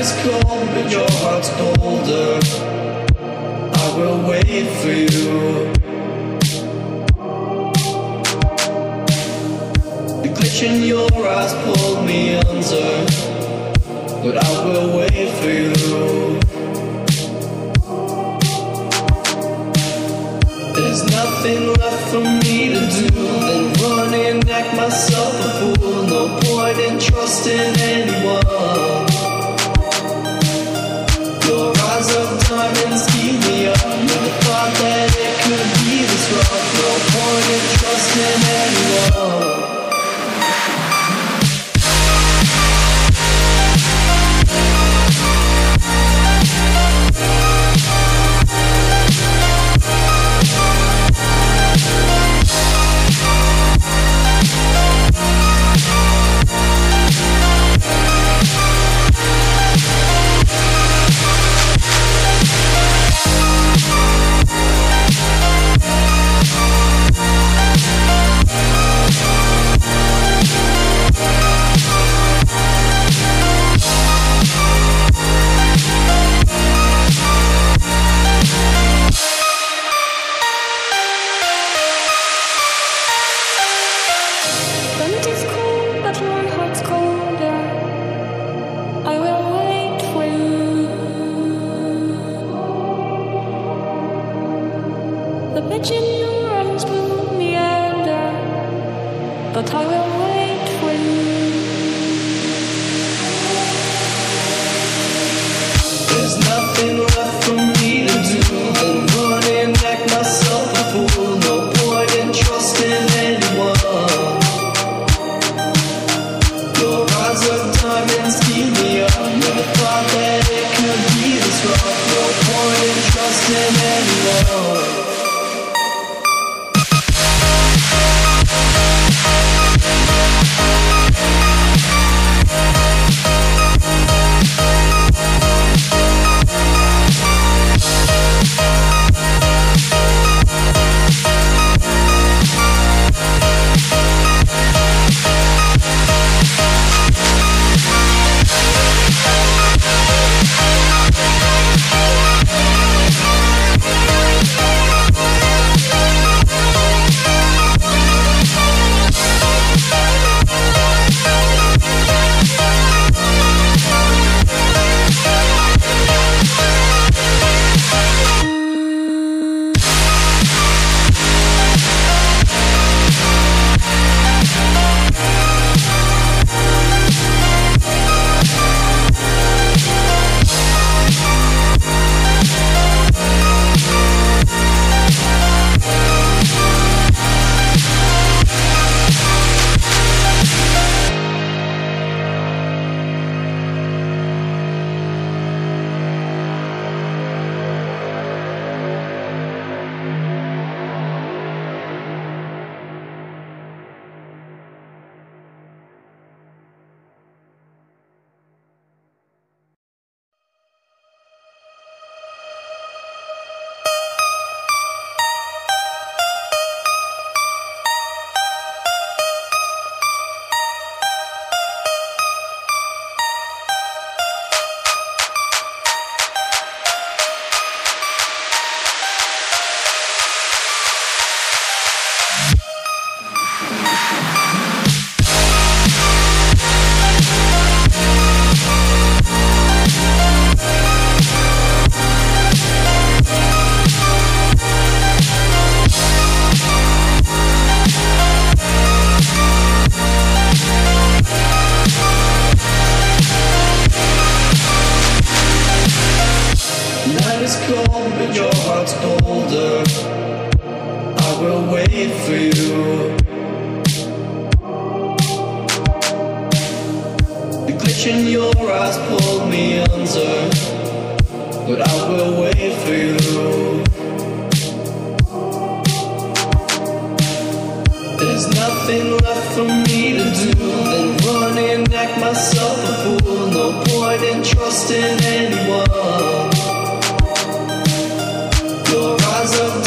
is cold, but your heart's colder. I will wait for you. The glitch in your eyes pulled me under, but I will wait for you. There's nothing left for me to do than run and act myself a fool. No point in trusting anyone. Your eyes of diamonds keep me up. Never thought that it could be this rough. No point in trusting anyone. But I will wait for you. There's nothing left for me to do than run and act myself a fool. No point in trusting anyone. Your eyes of diamonds keep me up. Never thought that it could be this rough. No point in trusting anyone. Cold, but your heart's colder. I will wait for you. The glitch in your eyes pulled me under, but I will wait for you. There's nothing left for me to do than run and act myself a fool. No point in trusting anyone. Your eyes of